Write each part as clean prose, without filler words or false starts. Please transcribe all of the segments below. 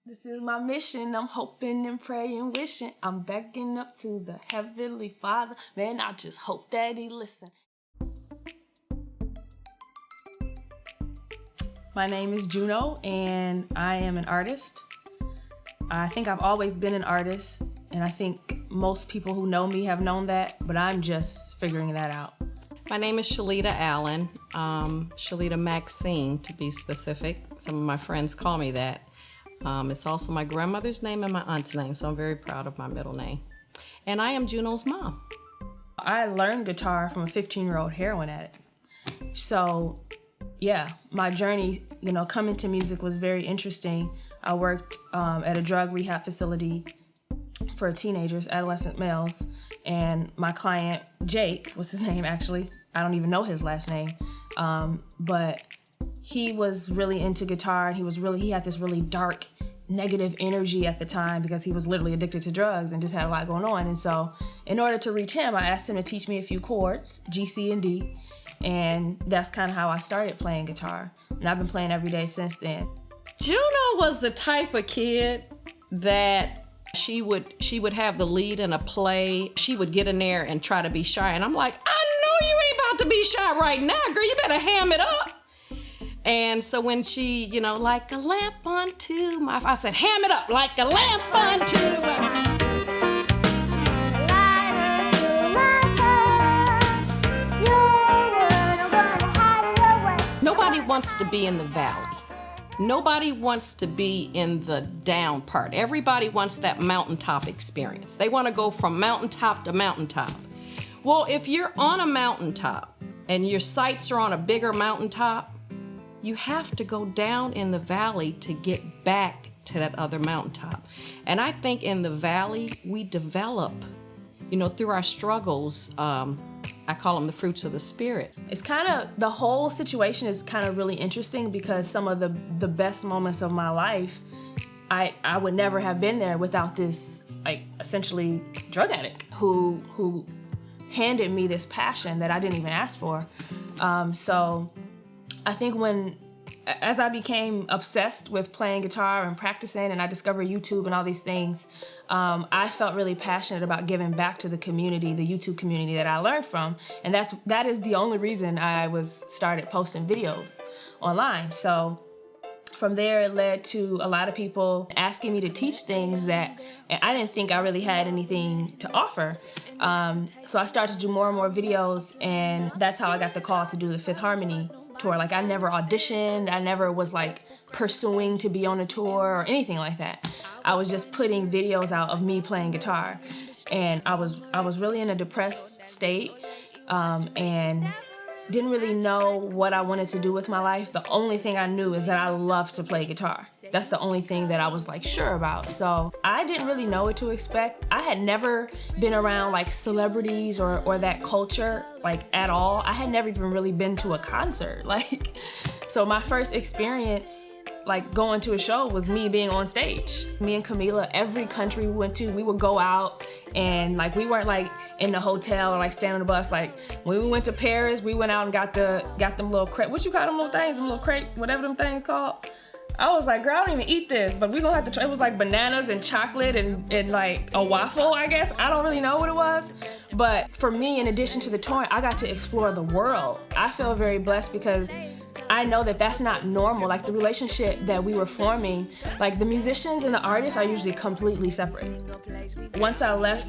This is my mission. I'm hoping and praying, wishing. I'm begging up to the Heavenly Father. Man, I just hope that He listen. My name is Juno, and I am an artist. I think I've always been an artist, and I think most people who know me have known that, but I'm just figuring that out. My name is Shalita Allen, Shalita Maxine to be specific. Some of my friends call me that. It's also my grandmother's name and my aunt's name, so I'm very proud of my middle name. And I am Juno's mom. I learned guitar from a 15-year-old heroin addict. So yeah, my journey, coming to music was very interesting. I worked at a drug rehab facility for teenagers, adolescent males, and my client, Jake, was his name actually. I don't even know his last name, but he was really into guitar, and he had this really dark, negative energy at the time because he was literally addicted to drugs and just had a lot going on. And so in order to reach him, I asked him to teach me a few chords, G, C, and D, and that's kind of how I started playing guitar. And I've been playing every day since then. Juno was the type of kid that she would have the lead in a play. She would get in there and try to be shy. And I'm like, I know you ain't about to be shy right now, girl. You better ham it up. And so when she, like a lamp unto my... I said, ham it up like a lamp unto my... Nobody wants to be in the valley. Nobody wants to be in the down part. Everybody wants that mountaintop experience. They want to go from mountaintop to mountaintop. Well, if you're on a mountaintop and your sights are on a bigger mountaintop, you have to go down in the valley to get back to that other mountaintop. And I think in the valley, we develop, through our struggles, I call them the fruits of the spirit. It's the whole situation is kind of really interesting because some of the best moments of my life, I would never have been there without this, essentially drug addict who handed me this passion that I didn't even ask for. So I think as I became obsessed with playing guitar and practicing, and I discovered YouTube and all these things, I felt really passionate about giving back to the community, the YouTube community that I learned from. And that is the only reason I started posting videos online. So from there, it led to a lot of people asking me to teach things that I didn't think I really had anything to offer. So I started to do more and more videos, and that's how I got the call to do the Fifth Harmony tour. I never auditioned. I never was pursuing to be on a tour or anything like that. I was just putting videos out of me playing guitar, and I was really in a depressed state, and didn't really know what I wanted to do with my life. The only thing I knew is that I love to play guitar. That's the only thing that I was sure about. So I didn't really know what to expect. I had never been around celebrities or that culture at all. I had never even really been to a concert. So my first experience going to a show was me being on stage. Me and Camila, every country we went to, we would go out and we weren't in the hotel or standing on the bus. When we went to Paris, we went out and got them little crepe. What you call them little things? Them little crepe, whatever them things called. I was girl, I don't even eat this, but we gonna have to try. It was bananas and chocolate and a waffle, I guess. I don't really know what it was. But for me, in addition to the touring, I got to explore the world. I feel very blessed because I know that that's not normal. The relationship that we were forming, the musicians and the artists are usually completely separate. Once I left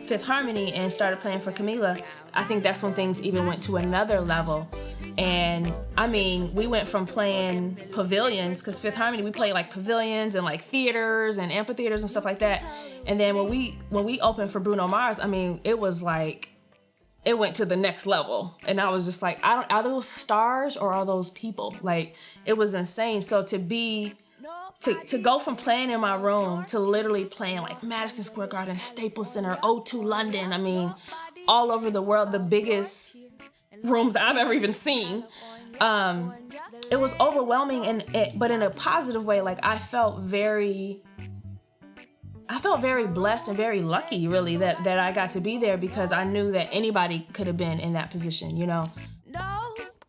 Fifth Harmony and started playing for Camila, I think that's when things even went to another level. And we went from playing pavilions, because Fifth Harmony, we played pavilions and theaters and amphitheaters and stuff like that. And then when we opened for Bruno Mars, it was it went to the next level. And I was just are those stars or are those people? It was insane. So to go from playing in my room to literally playing Madison Square Garden, Staples Center, O2 London, all over the world, the biggest rooms I've ever even seen. It was overwhelming, but in a positive way. I felt very blessed and very lucky, really, that I got to be there, because I knew that anybody could have been in that position, No,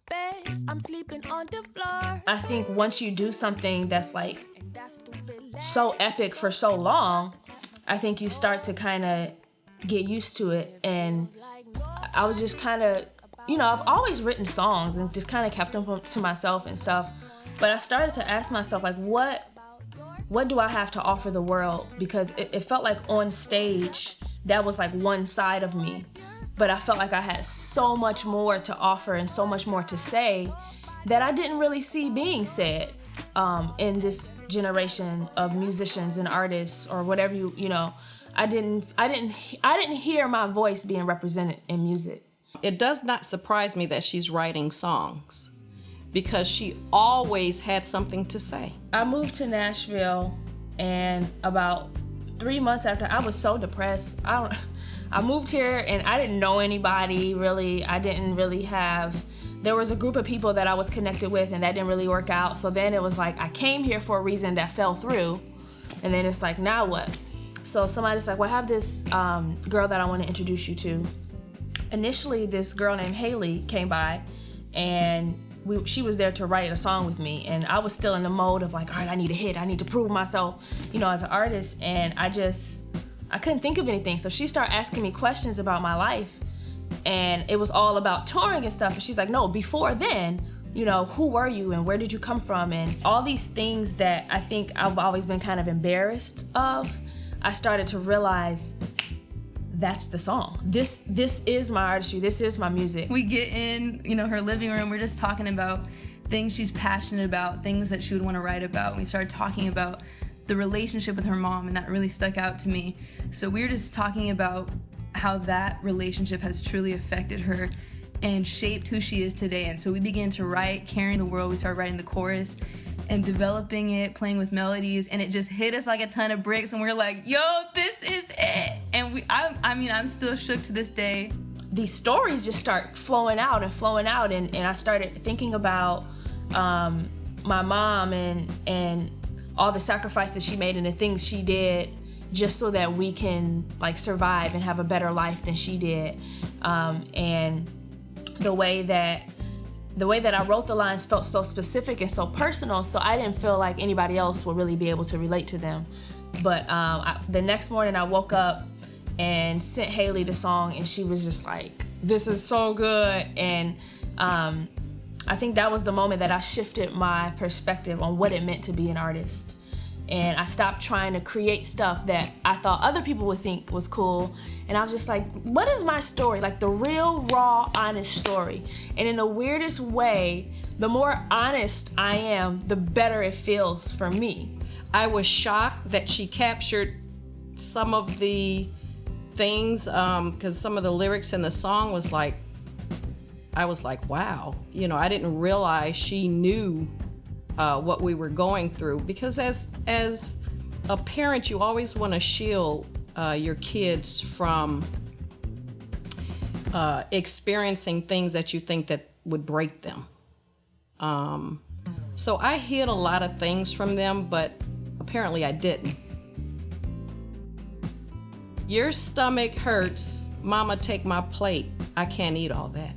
babe, I'm sleeping on the floor. I think once you do something that's so epic for so long, I think you start to kind of get used to it. And I was just kind of, I've always written songs and just kind of kept them to myself and stuff. But I started to ask myself, like, what do I have to offer the world? Because it felt like on stage, that was like one side of me. But I felt like I had so much more to offer and so much more to say that I didn't really see being said in this generation of musicians and artists or whatever I didn't hear my voice being represented in music. It does not surprise me that she's writing songs, because she always had something to say. I moved to Nashville, and about 3 months after, I was so depressed. I moved here and I didn't know anybody really. I didn't really have, there was a group of people that I was connected with and that didn't really work out. So then it was like, I came here for a reason that fell through. And then it's like, now what? So somebody's like, well, I have this girl that I want to introduce you to. Initially, this girl named Haley came by, and she was there to write a song with me. And I was still in the mode of like, all right, I need a hit. I need to prove myself, as an artist. And I couldn't think of anything. So she started asking me questions about my life. And it was all about touring and stuff. And she's like, no, before then, who were you and where did you come from? And all these things that I think I've always been kind of embarrassed of, I started to realize that's the song. This is my artistry. This is my music. We get in, her living room. We're just talking about things she's passionate about, things that she would want to write about. And we started talking about the relationship with her mom, and that really stuck out to me. So we were just talking about how that relationship has truly affected her and shaped who she is today. And so we began to write Carrying the World. We started writing the chorus and developing it, playing with melodies, and it just hit us like a ton of bricks, and we're like, yo, this is it. And I'm still shook to this day. These stories just start flowing out, and I started thinking about my mom and all the sacrifices she made and the things she did just so that we can like survive and have a better life than she did. And the way that I wrote the lines felt so specific and so personal, so I didn't feel like anybody else would really be able to relate to them. But the next morning I woke up and sent Haley the song, and she was just like, this is so good. And I think that was the moment that I shifted my perspective on what it meant to be an artist. And I stopped trying to create stuff that I thought other people would think was cool. And I was just like, what is my story? Like the real, raw, honest story. And in the weirdest way, the more honest I am, the better it feels for me. I was shocked that she captured some of the things, because some of the lyrics in the song was like, I was like, wow. I didn't realize she knew what we were going through, because as a parent, you always want to shield your kids from experiencing things that you think that would break them. So I hid a lot of things from them, but apparently I didn't. Your stomach hurts, mama, take my plate. I can't eat all that.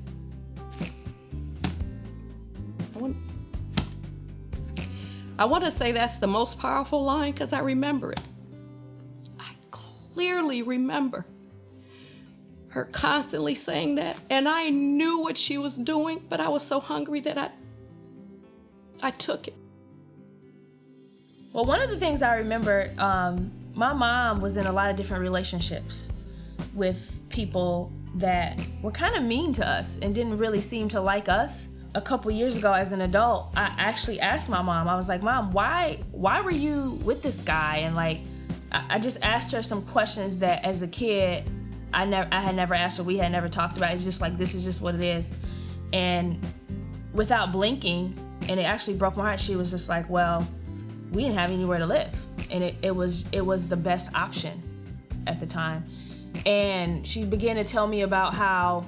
I want to say that's the most powerful line because I remember it. I clearly remember her constantly saying that, and I knew what she was doing, but I was so hungry that I took it. Well, one of the things I remember, my mom was in a lot of different relationships with people that were kind of mean to us and didn't really seem to like us. A couple years ago as an adult, I actually asked my mom, I was like, Mom, why were you with this guy? And like, I just asked her some questions that as a kid, I had never asked her, we had never talked about. It's just like, this is just what it is. And without blinking, and it actually broke my heart, she was just like, well, we didn't have anywhere to live. And it was the best option at the time. And she began to tell me about how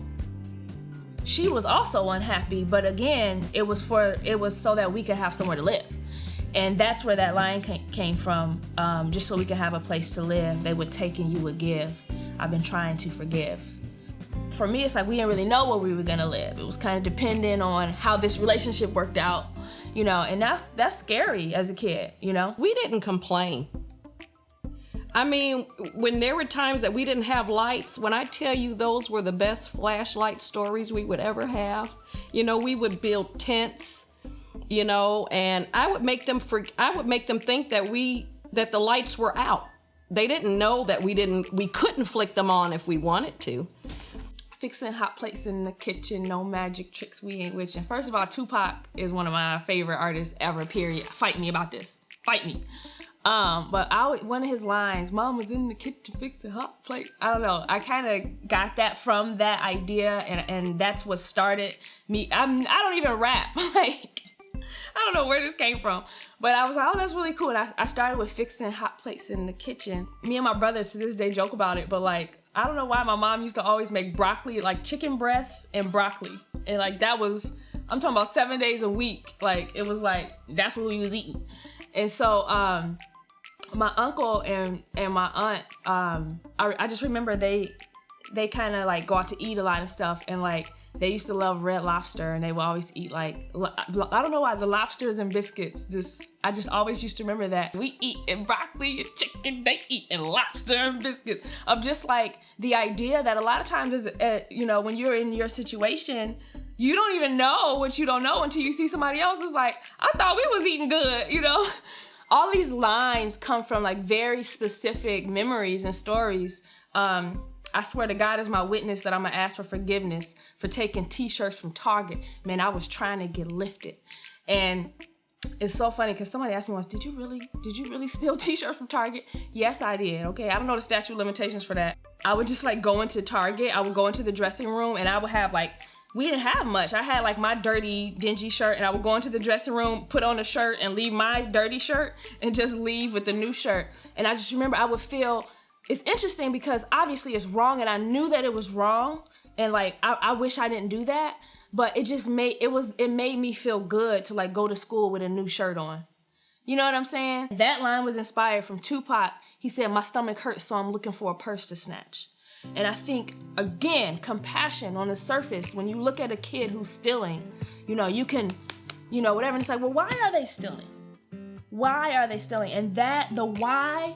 she was also unhappy, but again, it was so that we could have somewhere to live. And that's where that line came from, just so we could have a place to live. They would take and you would give. I've been trying to forgive. For me, it's like we didn't really know where we were gonna live. It was kind of dependent on how this relationship worked out. you know, and that's scary as a kid, you know? We didn't complain. I mean, when there were times that we didn't have lights, when I tell you those were the best flashlight stories we would ever have, you know, we would build tents, you know, and I would make them think that the lights were out. They didn't know that we couldn't flick them on if we wanted to. Fixing hot plates in the kitchen, no magic tricks, we ain't witching. First of all, Tupac is one of my favorite artists ever, period. Fight me about this. Fight me. But one of his lines, Mom was in the kitchen fixing hot plate. I don't know. I kind of got that from that idea, and that's what started me. I don't even rap. Like, I don't know where this came from, but I was like, oh, that's really cool. And I started with fixing hot plates in the kitchen. Me and my brothers to this day joke about it, but like, I don't know why my mom used to always make broccoli, like chicken breasts and broccoli. And like, I'm talking about 7 days a week. Like, it was like, that's what we was eating. And so, my uncle and my aunt, I just remember they kind of like go out to eat a lot of stuff, and like they used to love Red Lobster, and they would always eat like, I don't know why, the lobsters and biscuits. I just always used to remember that. We eat and broccoli and chicken, they eat and lobster and biscuits. Of just like the idea that a lot of times is, you know, when you're in your situation, you don't even know what you don't know until you see somebody else is like, I thought we was eating good, you know? All these lines come from like very specific memories and stories. I swear to God is my witness that I'm gonna ask for forgiveness for taking t-shirts from Target. Man, I was trying to get lifted. And it's so funny because somebody asked me once, did you really steal t-shirts from Target? Yes, I did, okay? I don't know the statute of limitations for that. I would just like go into Target, I would go into the dressing room, and I would have like, we didn't have much. I had like my dirty, dingy shirt, and I would go into the dressing room, put on a shirt, and leave my dirty shirt, and just leave with the new shirt. And I just remember I would feel, it's interesting because obviously it's wrong, and I knew that it was wrong, and like I wish I didn't do that, but it made me feel good to like go to school with a new shirt on. You know what I'm saying? That line was inspired from Tupac. He said, my stomach hurts, so I'm looking for a purse to snatch. And I think, again, compassion on the surface, when you look at a kid who's stealing, you know, you can, you know, whatever, and it's like, well, why are they stealing? Why are they stealing? And the why,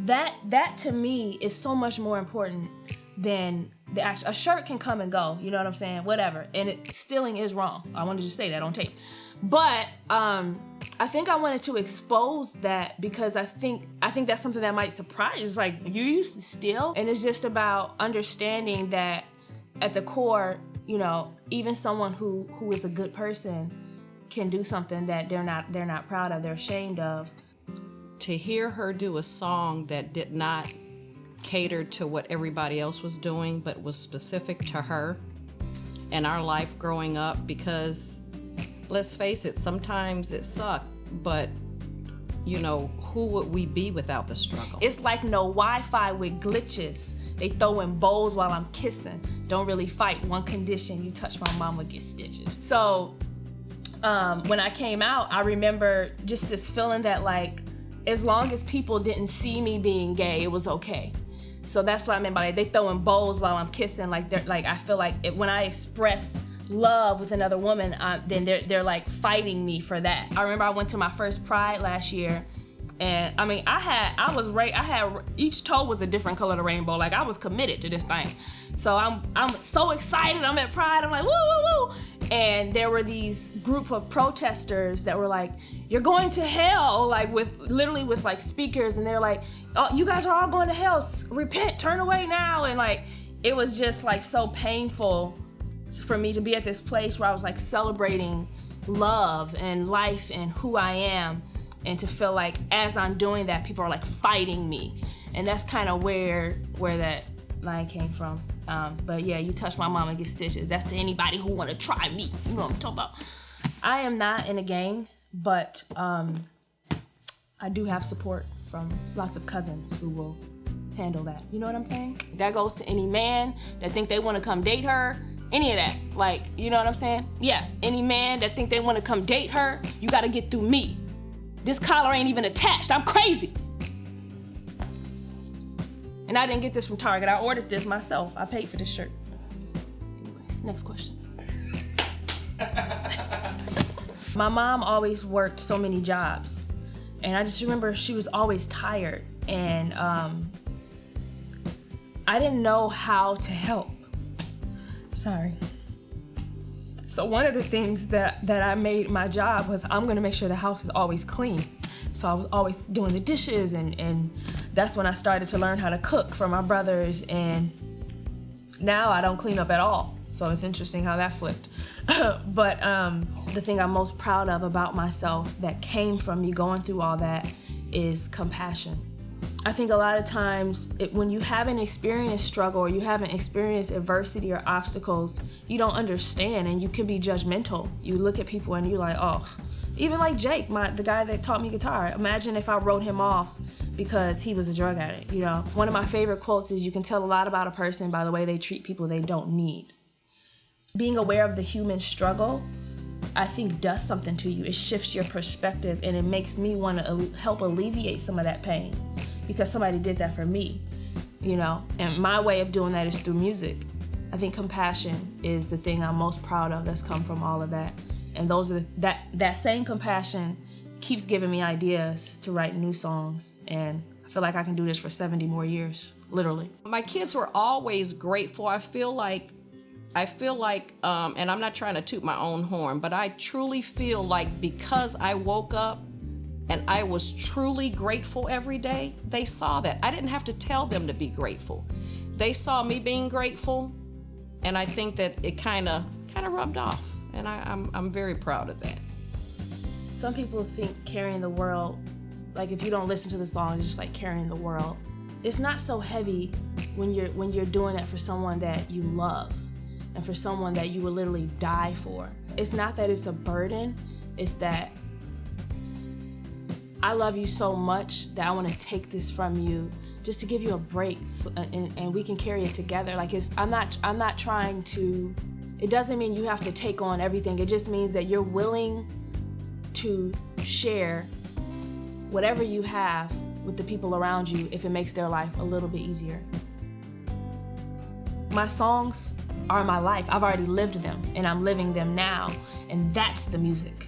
that to me is so much more important than the action. A shirt can come and go, you know what I'm saying? Whatever. And stealing is wrong. I wanted to just say that on tape. But I think I wanted to expose that because I think that's something that might surprise. It's like, you used to steal? And it's just about understanding that at the core, you know, even someone who is a good person can do something that they're not proud of, they're ashamed of. To hear her do a song that did not cater to what everybody else was doing, but was specific to her and our life growing up, because let's face it, sometimes it sucked, but you know, who would we be without the struggle? It's like no Wi-Fi with glitches. They throw in bowls while I'm kissing. Don't really fight, one condition, you touch my mama, get stitches. So when I came out, I remember just this feeling that like, as long as people didn't see me being gay, it was okay. So that's what I meant by it. They throw in bowls while I'm kissing. Like I feel like when I express love with another woman, then they're like fighting me for that. I remember I went to my first Pride last year, and I mean, I had each toe was a different color of the rainbow. Like I was committed to this thing. So I'm so excited. I'm at Pride. I'm like, woo, woo, woo. And there were these group of protesters that were like, you're going to hell, like literally with like speakers, and they're like, oh, you guys are all going to hell. Repent, turn away now. And like, it was just like so painful for me to be at this place where I was like celebrating love and life and who I am, and to feel like as I'm doing that, people are like fighting me. And that's kind of where that line came from. But yeah, you touch my mama, get stitches. That's to anybody who want to try me. You know what I'm talking about. I am not in a gang, but I do have support from lots of cousins who will handle that. You know what I'm saying? That goes to any man that think they want to come date her. Any of that, like, you know what I'm saying? Yes, any man that think they want to come date her, you got to get through me. This collar ain't even attached. I'm crazy. And I didn't get this from Target. I ordered this myself. I paid for this shirt. Anyways, next question. My mom always worked so many jobs, and I just remember she was always tired, and I didn't know how to help. Sorry. So one of the things that I made my job was I'm gonna make sure the house is always clean. So I was always doing the dishes, and that's when I started to learn how to cook for my brothers, and now I don't clean up at all. So it's interesting how that flipped. But the thing I'm most proud of about myself that came from me going through all that is compassion. I think a lot of times when you haven't experienced struggle or you haven't experienced adversity or obstacles, you don't understand, and you can be judgmental. You look at people and you're like, oh, even like Jake, the guy that taught me guitar. Imagine if I wrote him off because he was a drug addict, you know? One of my favorite quotes is, you can tell a lot about a person by the way they treat people they don't need. Being aware of the human struggle, I think, does something to you. It shifts your perspective, and it makes me want to help alleviate some of that pain because somebody did that for me, you know? And my way of doing that is through music. I think compassion is the thing I'm most proud of that's come from all of that. And that same compassion keeps giving me ideas to write new songs, and I feel like I can do this for 70 more years, literally. My kids were always grateful. I feel like, and I'm not trying to toot my own horn, but I truly feel like because I woke up and I was truly grateful every day, they saw that. I didn't have to tell them to be grateful. They saw me being grateful, and I think that it kind of rubbed off. And I'm very proud of that. Some people think carrying the world, like if you don't listen to the song, it's just like carrying the world. It's not so heavy when you're doing it for someone that you love and for someone that you would literally die for. It's not that it's a burden, it's that I love you so much that I want to take this from you just to give you a break, and we can carry it together. Like I'm not trying to. It doesn't mean you have to take on everything. It just means that you're willing to share whatever you have with the people around you if it makes their life a little bit easier. My songs are my life. I've already lived them, and I'm living them now, and that's the music.